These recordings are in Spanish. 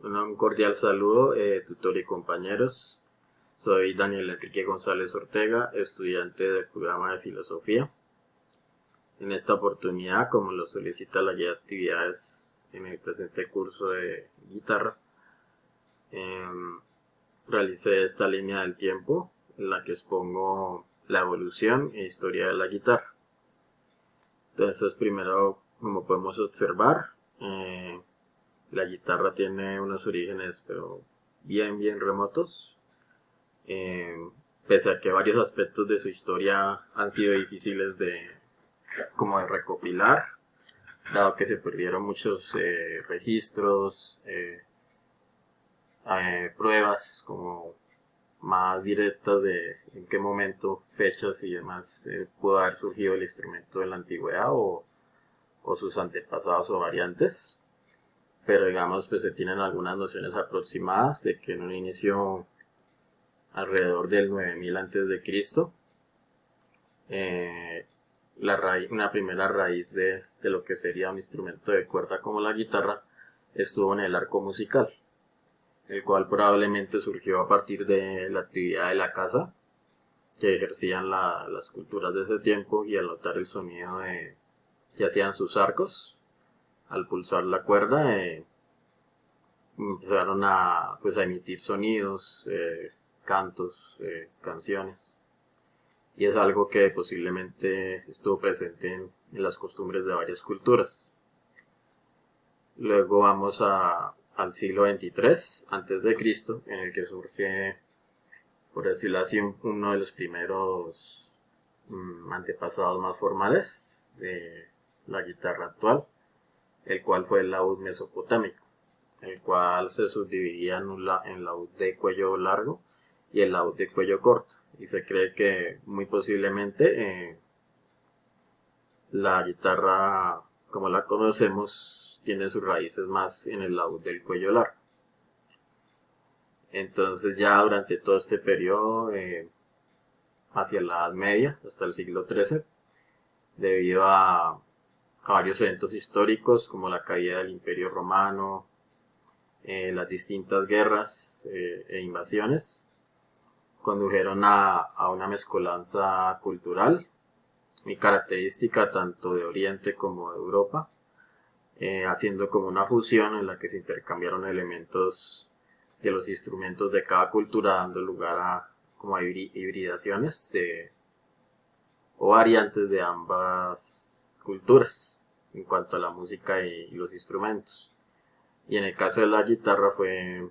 Un cordial saludo, tutor y compañeros. Soy Daniel Enrique González Ortega, estudiante del programa de Filosofía. En esta oportunidad, como lo solicita la guía de actividades en el presente curso de guitarra, em, realicé esta línea del tiempo en la que expongo la evolución e historia de la guitarra. Entonces, primero, como podemos observar, la guitarra tiene unos orígenes, pero bien remotos. Eh, Pese a que varios aspectos de su historia han sido difíciles como de recopilar, dado que se perdieron muchos registros, pruebas como más directas de en qué momento, fechas y demás pudo haber surgido el instrumento en la antigüedad o sus antepasados o variantes. Pero digamos, pues se tienen algunas nociones aproximadas de que en un inicio alrededor del 9000 antes de Cristo, eh, una primera raíz de lo que sería un instrumento de cuerda como la guitarra estuvo en el arco musical, el cual probablemente surgió a partir de la actividad de la caza que ejercían las culturas de ese tiempo, y al notar el sonido que hacían sus arcos al pulsar la cuerda, empezaron pues, a emitir sonidos, cantos, canciones. Y es algo que posiblemente estuvo presente en las costumbres de varias culturas. Luego vamos al siglo XXIII antes de Cristo, en el que surge, por decirlo así, uno de los primeros antepasados más formales de la guitarra actual, el cual fue el laúd mesopotámico, el cual se subdividía en laúd de cuello largo y el laúd de cuello corto. Y se cree que muy posiblemente la guitarra, como la conocemos, tiene sus raíces más en el laúd del cuello largo. Entonces ya durante todo este periodo, hacia la Edad Media, hasta el siglo XIII, debido a varios eventos históricos como la caída del Imperio Romano, las distintas guerras e invasiones, condujeron a una mezcolanza cultural muy característica tanto de Oriente como de Europa, haciendo como una fusión en la que se intercambiaron elementos de los instrumentos de cada cultura, dando lugar como a hibridaciones o variantes de ambas culturas en cuanto a la música y los instrumentos. Y en el caso de la guitarra fue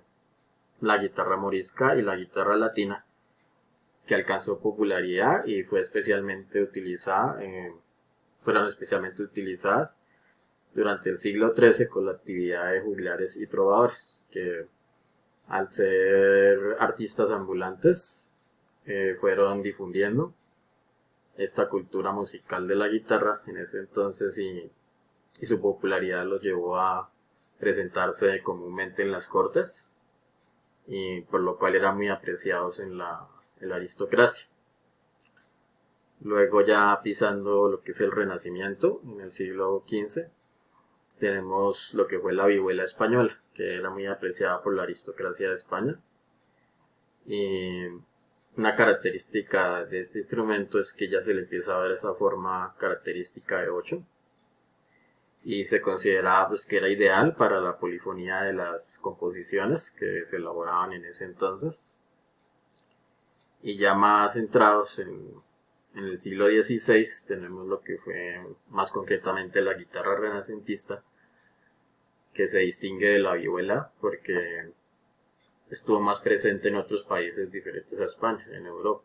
la guitarra morisca y la guitarra latina, que alcanzó popularidad y fueron especialmente utilizadas durante el siglo XIII con la actividad de juglares y trovadores, que al ser artistas ambulantes fueron difundiendo esta cultura musical de la guitarra en ese entonces, y su popularidad los llevó a presentarse comúnmente en las cortes, y por lo cual eran muy apreciados en la aristocracia. Luego, ya pisando lo que es el Renacimiento, en el siglo XV, tenemos lo que fue la vihuela española, que era muy apreciada por la aristocracia de España. Y una característica de este instrumento es que ya se le empieza a ver esa forma característica de 8, y se consideraba pues que era ideal para la polifonía de las composiciones que se elaboraban en ese entonces. Y ya más centrados en el siglo XVI, tenemos lo que fue más concretamente la guitarra renacentista, que se distingue de la vihuela porque estuvo más presente en otros países diferentes a España, en Europa.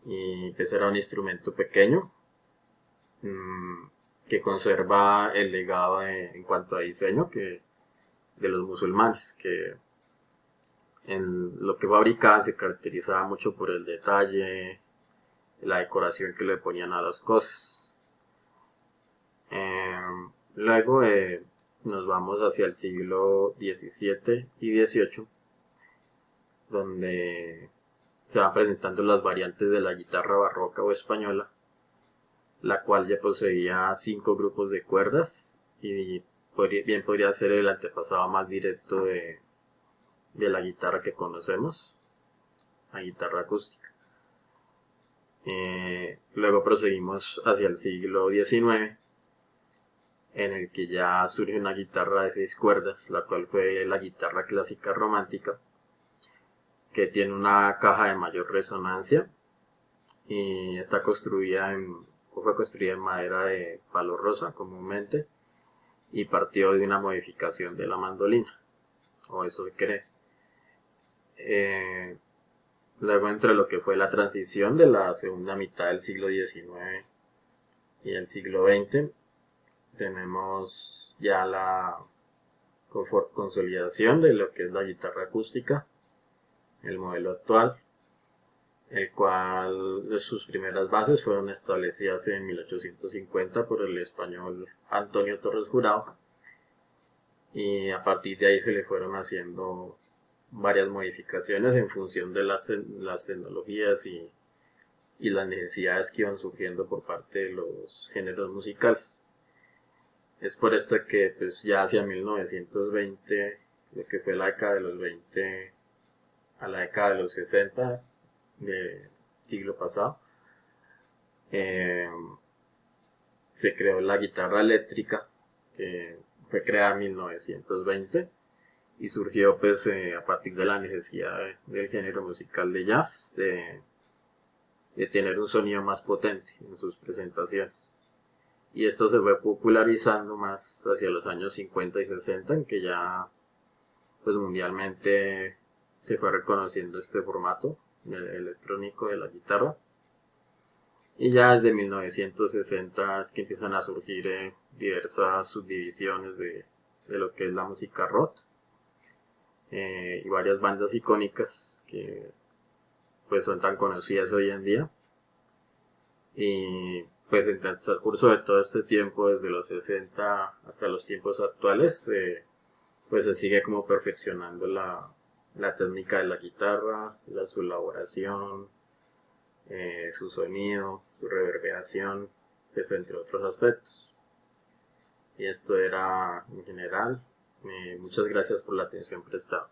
Y pues era un instrumento pequeño, mmm, que conserva el legado en cuanto a diseño de los musulmanes, que en lo que fabricaban se caracterizaba mucho por el detalle, la decoración que le ponían a las cosas. Luego nos vamos hacia el siglo XVII y XVIII, donde se van presentando las variantes de la guitarra barroca o española, la cual ya poseía 5 grupos de cuerdas y bien podría ser el antepasado más directo de la guitarra que conocemos, la guitarra acústica. Luego proseguimos hacia el siglo XIX, en el que ya surge una guitarra de 6 cuerdas, la cual fue la guitarra clásica romántica, que tiene una caja de mayor resonancia y está construida o fue construida en madera de palo rosa comúnmente, y partió de una modificación de la mandolina, o eso se cree. Eh, Luego, entre lo que fue la transición de la segunda mitad del siglo XIX y el siglo XX, tenemos ya la consolidación de lo que es la guitarra acústica, el modelo actual, el cual sus primeras bases fueron establecidas en 1850 por el español Antonio Torres Jurado, y a partir de ahí se le fueron haciendo varias modificaciones en función de las tecnologías y las necesidades que iban surgiendo por parte de los géneros musicales. Es por esto que pues ya hacia 1920, lo que fue la década de los 20 a la década de los 60 del siglo pasado, eh, se creó la guitarra eléctrica, que fue creada en 1920 y surgió pues a partir de la necesidad del género musical de jazz de tener un sonido más potente en sus presentaciones. Y esto se fue popularizando más hacia los años 50 y 60, en que ya pues mundialmente se fue reconociendo este formato electrónico de la guitarra. Y ya desde 1960 es que empiezan a surgir diversas subdivisiones de lo que es la música rock, y varias bandas icónicas que pues son tan conocidas hoy en día. Y pues en el transcurso de todo este tiempo, desde los 60 hasta los tiempos actuales, pues se sigue como perfeccionando la técnica de la guitarra, su elaboración, su sonido, su reverberación, pues entre otros aspectos. Y esto era en general. Muchas gracias por la atención prestada.